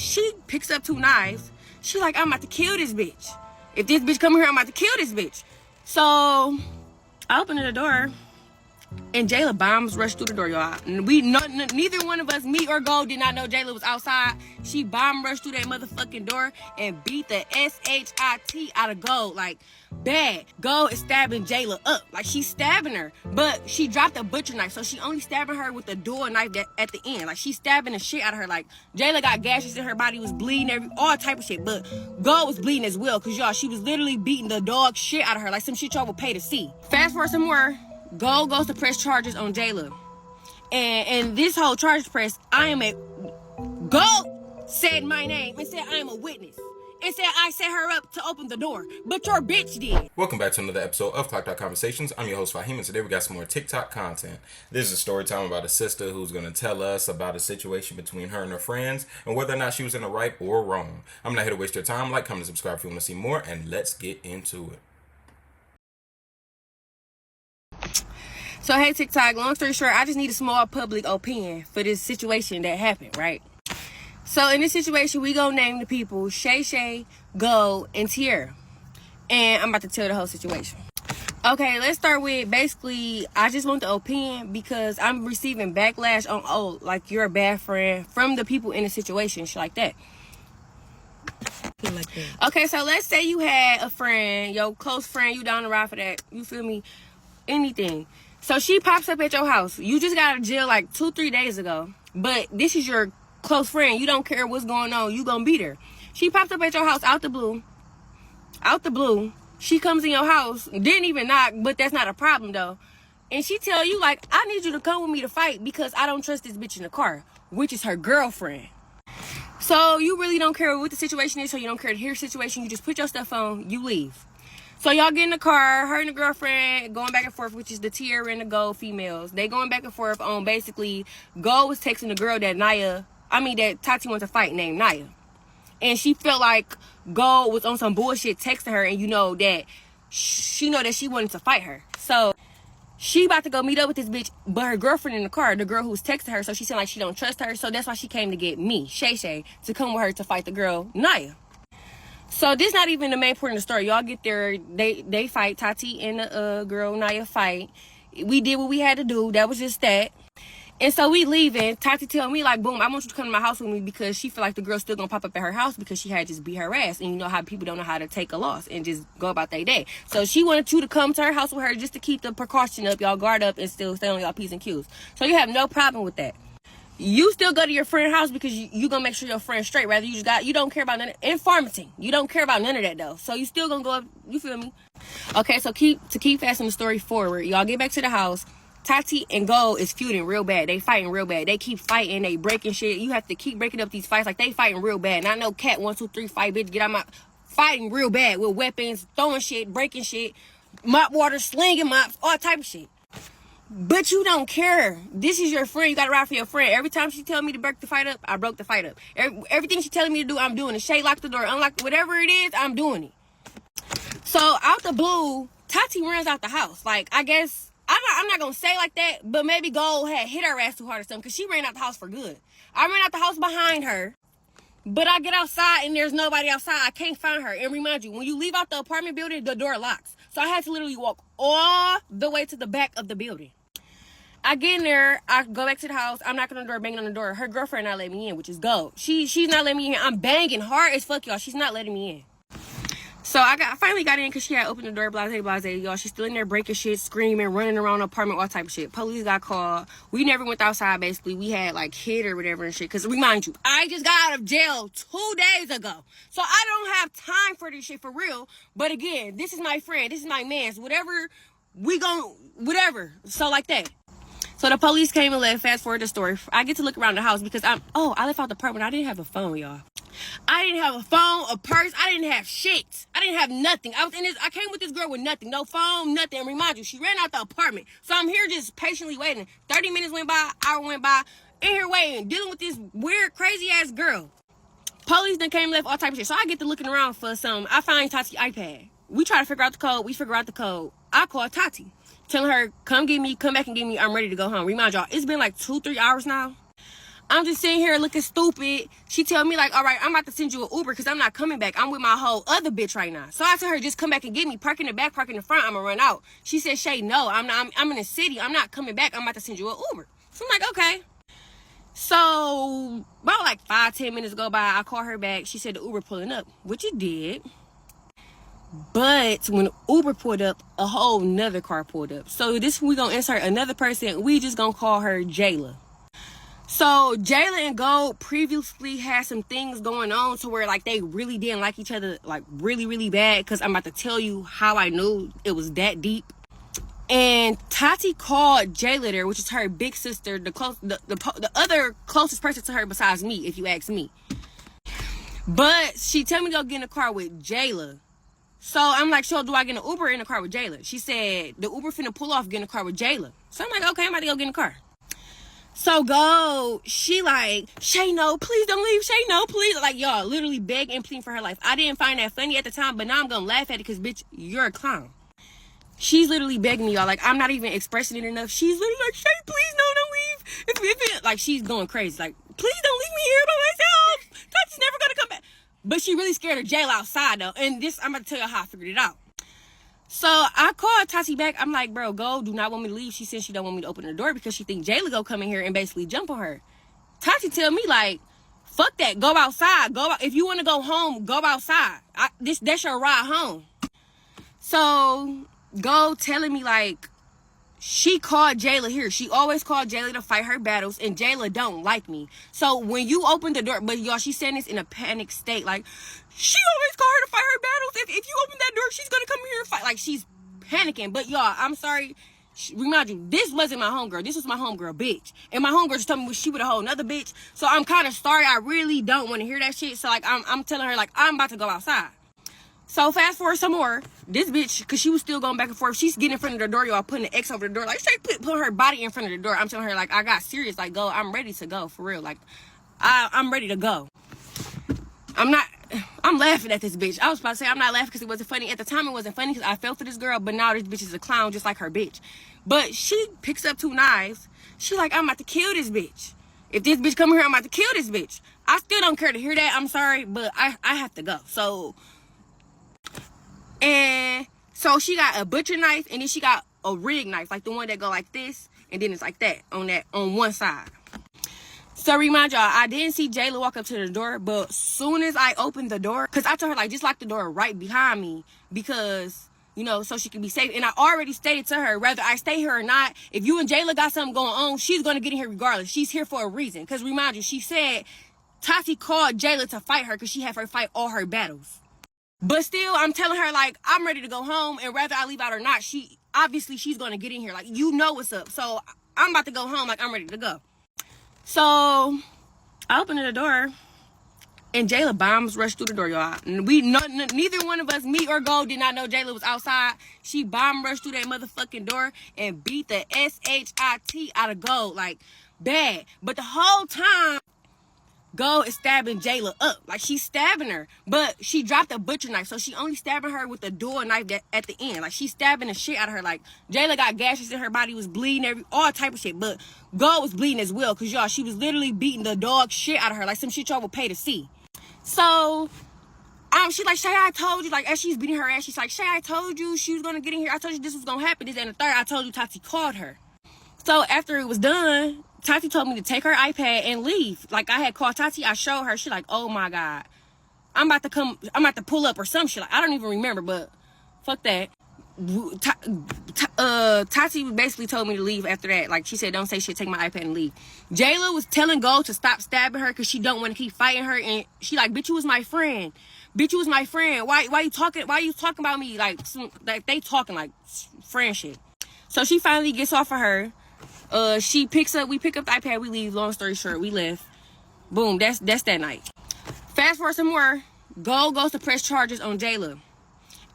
she picks up 2 knives. She like, I'm about to kill this bitch. If this bitch come here, I'm about to kill this bitch. So I open the door, and Jayla bombs rushed through the door, y'all. Neither one of us, me or Gold, did not know Jayla was outside. She bomb rushed through that motherfucking door and beat the shit out of Gold. Like, bad. Gold is stabbing Jayla up. Like, she's stabbing her. But she dropped a butcher knife, so she only stabbing her with the dual knife at the end. Like, she's stabbing the shit out of her. Like, Jayla got gashes in her body, was bleeding, all type of shit. But Gold was bleeding as well, because, y'all, she was literally beating the dog shit out of her. Like, some shit y'all would pay to see. Fast forward some more. Gold goes to press charges on Jayla. And this whole charge press, Gold said my name and said I am a witness. And said I set her up to open the door. But your bitch did. Welcome back to another episode of Clock Conversations. I'm your host, Fahim, and today we got some more TikTok content. This is a story time about a sister who's going to tell us about a situation between her and her friends and whether or not she was in the right or wrong. I'm not here to waste your time. Like, comment, and subscribe if you want to see more, and let's get into it. So, hey, TikTok, long story short, I just need a small public opinion for this situation that happened, right? So, in this situation, we gonna name the people Shay, Go, and Tierra. And I'm about to tell the whole situation. Okay, let's start with, basically, I just want the opinion because I'm receiving backlash on, like, you're a bad friend from the people in the situation, shit like that. Okay, so let's say you had a friend, your close friend, you down the ride for that, you feel me? Anything. So she pops up at your house. You just got out of jail like 2-3 days ago. But this is your close friend. You don't care what's going on. You gonna be there. She pops up at your house out the blue. Out the blue. She comes in your house. Didn't even knock, but that's not a problem though. And she tell you like, I need you to come with me to fight because I don't trust this bitch in the car. Which is her girlfriend. So you really don't care what the situation is. So you don't care to hear the situation. You just put your stuff on. You leave. So y'all get in the car, her and the girlfriend going back and forth, which is the Tierra and the Gold females. They going back and forth on basically, Gold was texting the girl that Tati wants to fight named Naya. And she felt like Gold was on some bullshit texting her and she know that she wanted to fight her. So she about to go meet up with this bitch, but her girlfriend in the car, the girl who was texting her, so she said like she don't trust her. So that's why she came to get me, Shay, to come with her to fight the girl, Naya. So this not even the main point of the story. Y'all get there, they fight, Tati and the girl Naya fight. We did what we had to do. That was just that. And so we leaving. Tati tell me like, boom, I want you to come to my house with me because she feel like the girl's still gonna pop up at her house because she had just beat her ass. And you know how people don't know how to take a loss and just go about their day. So she wanted you to come to her house with her just to keep the precaution up, y'all guard up and still stay on y'all P's and Q's. So you have no problem with that. You still go to your friend's house because you gonna make sure your friend's straight. Rather you don't care about none of informating. You don't care about none of that though. So you still gonna go up, you feel me? Okay, so keep fast the story forward. Y'all get back to the house. Tati and Gold is feuding real bad. They fighting real bad. They keep fighting, they breaking shit. You have to keep breaking up these fights. Like they fighting real bad. Not no cat 1, 2, 3 fight, bitch. Get out my fighting real bad with weapons, throwing shit, breaking shit, mop water, slinging mops, all type of shit. But you don't care. This is your friend. You gotta ride for your friend. Every time she tell me to break the fight up, I broke the fight up. Everything she telling me to do, I'm doing it. Shay lock the door, unlock whatever it is, I'm doing it. So out the blue, Tati runs out the house. Like I guess I'm not gonna say like that, but maybe Gold had hit her ass too hard or something because she ran out the house for good. I ran out the house behind her, but I get outside and there's nobody outside. I can't find her. And remind you, when you leave out the apartment building, the door locks. So I had to literally walk all the way to the back of the building. I get in there, I go back to the house, I'm knocking on the door, banging on the door. Her girlfriend not letting me in, which is Gold. She's not letting me in. I'm banging hard as fuck, y'all. She's not letting me in. So I finally got in because she had opened the door, blase, y'all. She's still in there breaking shit, screaming, running around the apartment, all type of shit. Police got called. We never went outside, basically. We had, like, hid or whatever and shit. Because, remind you, I just got out of jail 2 days ago. So I don't have time for this shit for real. But, again, this is my friend. This is my man's. Whatever, whatever. So, like that. So the police came and left. Fast forward the story. I get to look around the house because I left out the apartment. I didn't have a phone, y'all. I didn't have a phone, a purse. I didn't have shit. I didn't have nothing. I came with this girl with nothing. No phone, nothing. And remind you, she ran out the apartment. So I'm here just patiently waiting. 30 minutes went by, hour went by. In here waiting, dealing with this weird, crazy ass girl. Police then came and left, all type of shit. So I get to looking around for some. I find Tati's iPad. We try to figure out the code. We figure out the code. I call Tati, telling her, come back and get me. I'm ready to go home. Remind y'all, it's been like 2-3 hours now. I'm just sitting here looking stupid. She tell me like, all right, I'm about to send you an Uber because I'm not coming back. I'm with my whole other bitch right now. So I tell her, just come back and get me. Park in the back, park in the front. I'm gonna run out. She said, Shay, no, I'm not. I'm in the city. I'm not coming back. I'm about to send you an Uber. So I'm like, okay. So about like 5-10 minutes go by. I call her back. She said the Uber pulling up, which it did. But when Uber pulled up, a whole nother car pulled up. So this, we gonna insert another person. We just gonna call her Jayla. So Jayla and Gold previously had some things going on to where like they really didn't like each other, like really, really bad. Cause I'm about to tell you how I knew it was that deep. And Tati called Jayla there, which is her big sister, the other closest person to her besides me, if you ask me. But she told me to go get in the car with Jayla. So I'm like, so do I get an Uber in the car with Jayla? She said the Uber finna pull off, get in the car with Jayla. So I'm like, okay, I'm about to go get in the car. So go, she like, Shay, no, please don't leave. Shay, no, please. Like, y'all, literally begging and pleading for her life. I didn't find that funny at the time, but now I'm gonna laugh at it because, bitch, you're a clown. She's literally begging me, y'all. Like, I'm not even expressing it enough. She's literally like, Shay, please, no, don't leave. Like, she's going crazy. Like, please don't leave me here by myself. Tati's never gonna come back. But she really scared of Jayla outside, though. And this, I'm about to tell you how I figured it out. So I called Tati back. I'm like, bro, Go do not want me to leave. She said she don't want me to open the door because she think Jayla go come in here and basically jump on her. Tati tell me like, fuck that. Go outside. Go out. If you want to go home, go outside. That's your ride home. So Go telling me like, she called Jayla here. She always called Jayla to fight her battles, and Jayla don't like me. So when you open the door, but y'all, she's saying this in a panic state. Like, she always called her to fight her battles. If you open that door, she's gonna come here and fight. Like, she's panicking. But y'all, I'm sorry. Remind you, this wasn't my homegirl. This was my homegirl, bitch. And my homegirl just told me she with a whole nother bitch. So I'm kind of sorry. I really don't want to hear that shit. So like, I'm telling her like, I'm about to go outside. So fast forward some more. This bitch, because she was still going back and forth, she's getting in front of the door, y'all, putting the X over the door. Like, straight put her body in front of the door. I'm telling her, like, I got serious. Like, Go, I'm ready to go, for real. Like, I'm ready to go. I'm laughing at this bitch. I was about to say I'm not laughing because it wasn't funny. At the time, it wasn't funny because I fell for this girl, but now this bitch is a clown just like her bitch. But she picks up 2 knives. She like, I'm about to kill this bitch. If this bitch come here, I'm about to kill this bitch. I still don't care to hear that. I'm sorry, but I have to go. And so she got a butcher knife, and then she got a rig knife, like the one that go like this, and then it's like that on one side. So remind y'all, I didn't see Jayla walk up to the door, but soon as I opened the door, because I told her like, just lock the door right behind me, because, you know, so she can be safe. And I already stated to her, whether I stay here or not, if you and Jayla got something going on, she's going to get in here regardless. She's here for a reason. Because remind you, she said Tati called Jayla to fight her because she had her fight all her battles. But still, I'm telling her, like, I'm ready to go home, and whether I leave out or not, she's going to get in here. Like, you know what's up. So, I'm about to go home, like, I'm ready to go. So, I opened the door, and Jayla bombs rushed through the door, y'all. Neither one of us, me or Gold, did not know Jayla was outside. She bomb rushed through that motherfucking door and beat the S-H-I-T out of Gold, like, bad. But the whole time, Go is stabbing Jayla up. Like, she's stabbing her. But she dropped a butcher knife. So she only stabbing her with the dual knife at the end. Like, she's stabbing the shit out of her. Like, Jayla got gashes in her body, was bleeding, all type of shit. But Go was bleeding as well. Because, y'all, she was literally beating the dog shit out of her. Like, some shit y'all would pay to see. So, she like, Shay, I told you. Like, as she's beating her ass, she's like, Shay, I told you she was going to get in here. I told you this was going to happen. This and the third. I told you Tati called her. So, after it was done, Tati told me to take her iPad and leave. Like, I had called Tati. I showed her. She like, oh, my God. I'm about to pull up or some shit. Like, I don't even remember, but fuck that. Tati basically told me to leave after that. Like, she said, don't say shit, take my iPad and leave. Jayla was telling Gold to stop stabbing her because she don't want to keep fighting her. And she like, bitch, you was my friend. Bitch, you was my friend. Why you talking about me? Like they talking like friend shit. So she finally gets off of her. We pick up the iPad, we leave. Long story short, we left. Boom, that's that night. Fast forward some more, Gold goes to press charges on Jayla.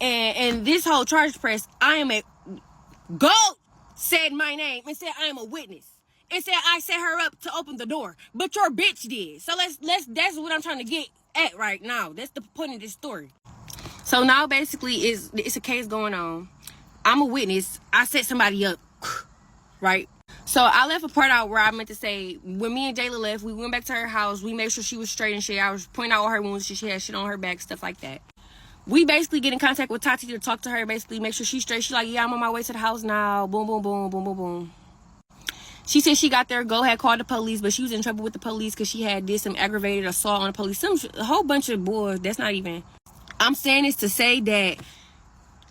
And this whole charge press, Gold said my name and said I am a witness. And said I set her up to open the door. But your bitch did. So that's what I'm trying to get at right now. That's the point of this story. So now basically it's a case going on. I'm a witness. I set somebody up. Right? So I left a part out where I meant to say, when me and Jayla left, we went back to her house. We made sure she was straight and shit. I was pointing out all her wounds. She had shit on her back, stuff like that. We basically get in contact with Tati to talk to her, basically make sure she's straight. She's like, yeah, I'm on my way to the house now. Boom, boom, boom, boom, boom, boom. She said she got there, had called the police, but she was in trouble with the police because she had did some aggravated assault on the police. A whole bunch of boys. That's not even. I'm saying this to say that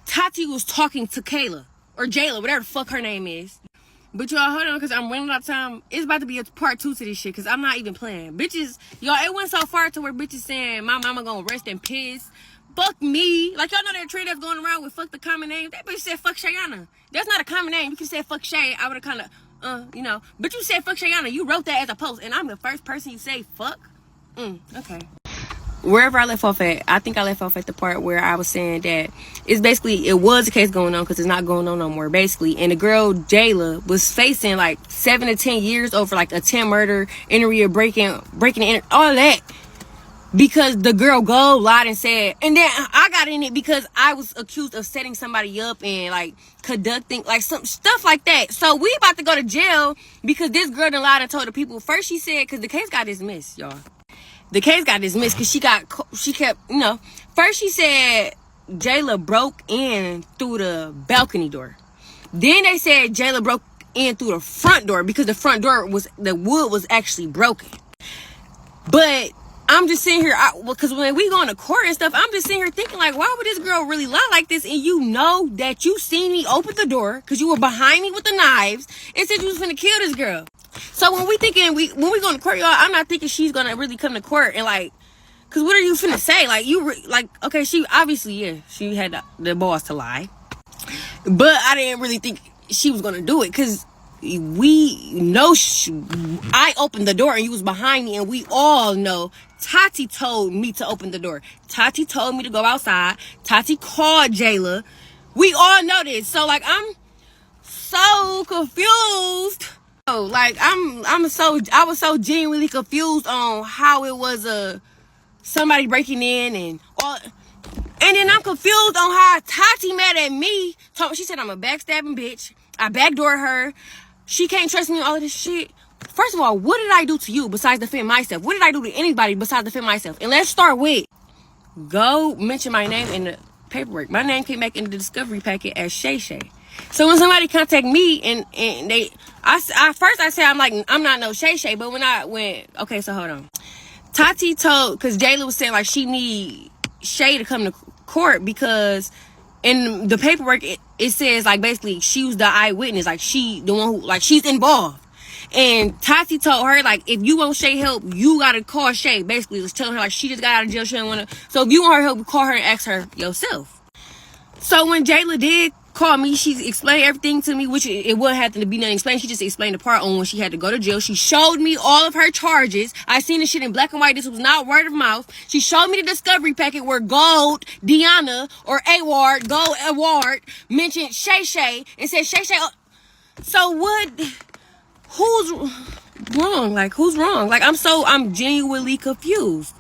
Tati was talking to Kayla or Jayla, whatever the fuck her name is. But y'all, hold on, because I'm running out of time. It's about to be a part 2 to this shit, because I'm not even playing. Bitches, y'all, it went so far to where bitches saying, my mama gonna rest in piss. Fuck me. Like, y'all know that trend that's going around with fuck the common name? That bitch said fuck Shayana. That's not a common name. You can say fuck Shay. I would have kind of, you know. But you said fuck Shayana. You wrote that as a post, and I'm the first person you say fuck? Okay. Wherever I left off at, I think I left off at the part where I was saying that it's basically, it was a case going on because it's not going on no more, basically. And the girl, Jayla, was facing like 7 to 10 years over like attempt murder, entry of breaking, all that. Because the girl lied and said, and then I got in it because I was accused of setting somebody up and like conducting like some stuff like that. So we about to go to jail because this girl done lied and told the people. First she said, because the case got dismissed, y'all. The case got dismissed because she kept, you know. First she said Jayla broke in through the balcony door. Then they said Jayla broke in through the front door because the front door the wood was actually broken. But I'm just sitting here, because when we go to court and stuff, I'm just sitting here thinking like, why would this girl really lie like this? And you know that you seen me open the door because you were behind me with the knives and said you was gonna kill this girl. So when we go to court, y'all, I'm not thinking she's gonna really come to court and like, cause what are you finna say? Like okay, she obviously, she had the balls to lie, but I didn't really think she was gonna do it, cause we know I opened the door and you was behind me, and we all know Tati told me to open the door. Tati told me to go outside. Tati called Jayla. We all know this. So like, I'm so confused. Oh, like I was so genuinely confused on how it was somebody breaking in and all, and then I'm confused on how Tati mad at me. She said I'm a backstabbing bitch. I backdoor her. She can't trust me, all of this shit. First of all, what did I do to you besides defend myself? What did I do to anybody besides defend myself? And let's start with, go mention my name in the paperwork. My name came back in the discovery packet as Shay Shay. So when somebody contact me and they, first I said I'm not no Shay Shay, but when I went, okay, so hold on. Tati told, because Jayla was saying like she need Shay to come to court because in the paperwork it says like basically she was the eyewitness, like she the one who, like, she's involved. And Tati told her like, if you want Shay help, you gotta call Shay. Basically was telling her like she just got out of jail, she didn't wanna, so if you want her help, call her and ask her yourself. So when Jayla did call me, she explained everything to me, which it wouldn't have to be nothing explained. She just explained the part on when she had to go to jail. She showed me all of her charges. I seen the shit in black and white. This was not word of mouth. She showed me the discovery packet where Gold Deanna or Award, Gold Award, mentioned Shay Shay and said Shay Shay. So what? Who's wrong? Like, who's wrong? Like, I'm genuinely confused.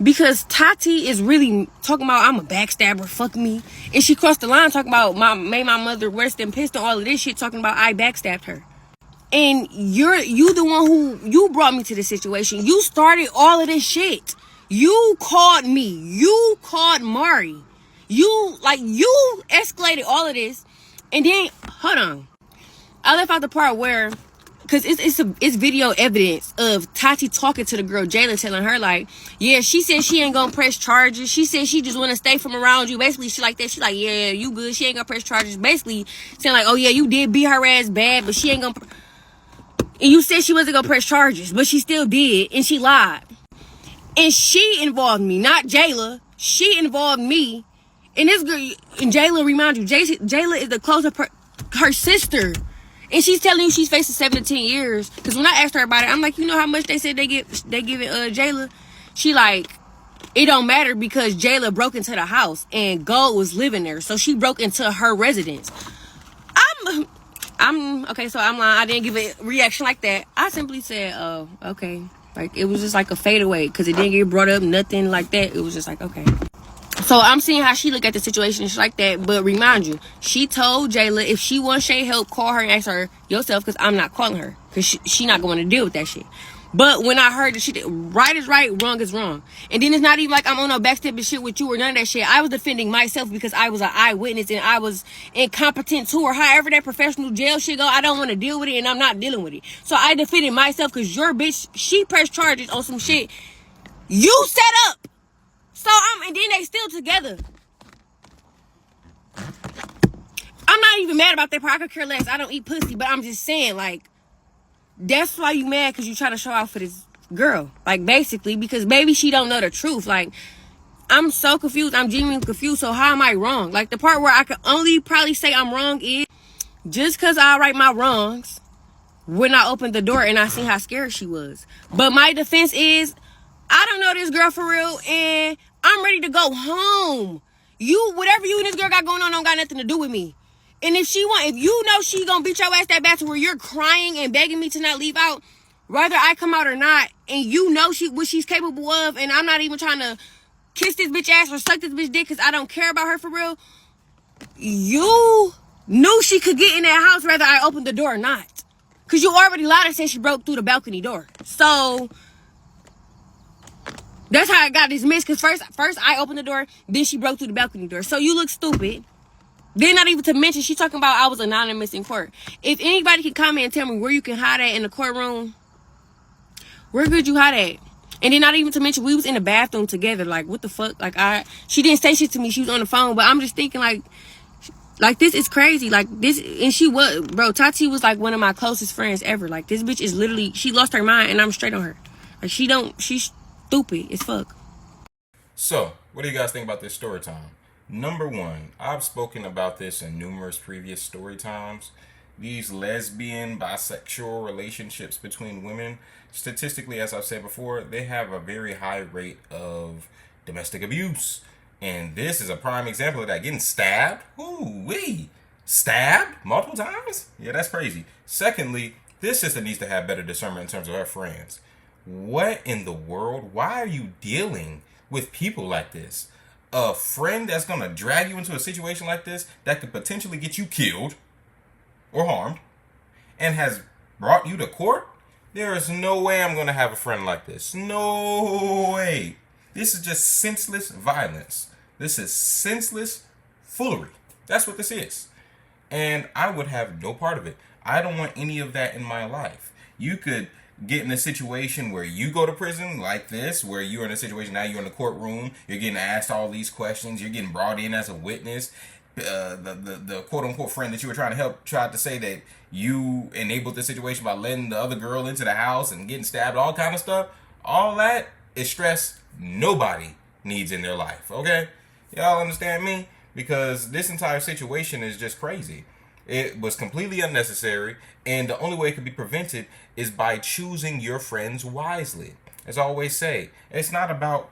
Because Tati is really talking about I'm a backstabber, fuck me. And she crossed the line talking about made my mother worse than pissed and all of this shit, talking about I backstabbed her. And you the one who, you brought me to this situation. You started all of this shit. You called me. You called Mari. You escalated all of this. And then, hold on. I left out the part where, because it's video evidence of Tati talking to the girl Jayla, telling her like, yeah, she said she ain't gonna press charges. She said she just want to stay from around you. Basically, she like that. She like, yeah, you good. She ain't gonna press charges. Basically, saying like, oh yeah, you did beat her ass bad, but she ain't gonna. And you said she wasn't gonna press charges, but she still did, and she lied. And she involved me, not Jayla. She involved me. And this girl, and Jayla, remind you, Jayla is the closer her sister. And she's telling you she's facing 7 to 10 years. Because when I asked her about it, I'm like, you know how much they said they give it Jayla? She like, it don't matter because Jayla broke into the house and Gold was living there. So she broke into her residence. I'm okay, so I'm lying. I didn't give a reaction like that. I simply said, oh, okay. Like, it was just like a fadeaway because it didn't get brought up, nothing like that. It was just like, okay. So I'm seeing how she look at the situation and shit like that. But remind you, she told Jayla if she wants Shay help, call her and ask her yourself, because I'm not calling her, because she not going to deal with that shit. But when I heard that shit, right is right, wrong is wrong. And then it's not even like I'm on no backstabbing shit with you or none of that shit. I was defending myself because I was an eyewitness and I was incompetent to her. However that professional jail shit go, I don't want to deal with it and I'm not dealing with it. So I defended myself because your bitch, she pressed charges on some shit you set up. So and then they still together. I'm not even mad about that part. I could care less. I don't eat pussy, but I'm just saying, like, that's why you mad, because you try to show out for this girl. Like, basically, because maybe she don't know the truth. Like, I'm so confused. I'm genuinely confused. So how am I wrong? Like, the part where I could only probably say I'm wrong is just because I right my wrongs when I opened the door and I seen how scared she was. But my defense is, I don't know this girl for real, and I'm ready to go home. Whatever you and this girl got going on don't got nothing to do with me. And if you know she gonna beat your ass that bad to where you're crying and begging me to not leave out, whether I come out or not, and you know what she's capable of, and I'm not even trying to kiss this bitch ass or suck this bitch dick because I don't care about her for real, you knew she could get in that house whether I opened the door or not. Because you already lied and said she broke through the balcony door. So that's how I got dismissed, because first I opened the door, then she broke through the balcony door. So you look stupid. Then not even to mention, she talking about I was anonymous in court. If anybody can comment and tell me where you can hide at in the courtroom, where could you hide at? And then not even to mention, we was in the bathroom together. Like, what the fuck? Like, she didn't say shit to me. She was on the phone. But I'm just thinking, like this is crazy. Like, this, and she was, bro, Tati was like one of my closest friends ever. Like, this bitch is literally, she lost her mind and I'm straight on her. Like, she's stupid as fuck. So, what do you guys think about this story time? Number one, I've spoken about this in numerous previous story times. These lesbian, bisexual relationships between women, statistically, as I've said before, they have a very high rate of domestic abuse. And this is a prime example of that. Getting stabbed? Ooh-wee. Stabbed multiple times? Yeah, that's crazy. Secondly, this sister needs to have better discernment in terms of her friends. What in the world? Why are you dealing with people like this? A friend that's going to drag you into a situation like this that could potentially get you killed or harmed and has brought you to court? There is no way I'm going to have a friend like this. No way. This is just senseless violence. This is senseless foolery. That's what this is. And I would have no part of it. I don't want any of that in my life. You could get in a situation where you go to prison like this, where you're in a situation now, you're in the courtroom, you're getting asked all these questions, you're getting brought in as a witness. The quote unquote friend that you were trying to help tried to say that you enabled the situation by letting the other girl into the house and getting stabbed, all kind of stuff. All that is stress nobody needs in their life. Okay, y'all understand me? Because this entire situation is just crazy. It was completely unnecessary, and the only way it could be prevented is by choosing your friends wisely. As I always say, it's not about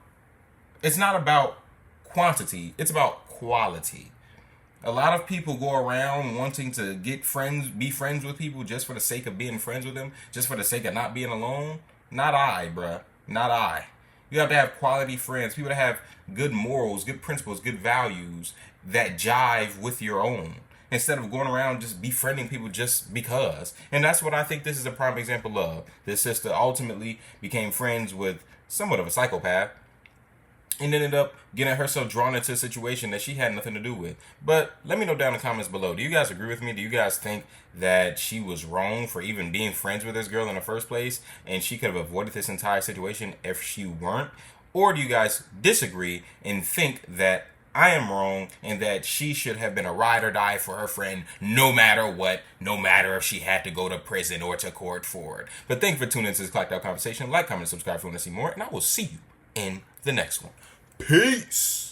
quantity, it's about quality. A lot of people go around wanting to get friends, be friends with people just for the sake of being friends with them, just for the sake of not being alone. Not I, bruh. Not I. You have to have quality friends, people that have good morals, good principles, good values that jive with your own, instead of going around just befriending people just because. And that's what I think this is a prime example of. This sister ultimately became friends with somewhat of a psychopath and ended up getting herself drawn into a situation that she had nothing to do with. But let me know down in the comments below. Do you guys agree with me? Do you guys think that she was wrong for even being friends with this girl in the first place, and she could have avoided this entire situation if she weren't? Or do you guys disagree and think that I am wrong and that she should have been a ride or die for her friend no matter what, no matter if she had to go to prison or to court for it? But thank you for tuning into this Clocked Out Conversation. Like, comment, subscribe if you want to see more, and I will see you in the next one. Peace.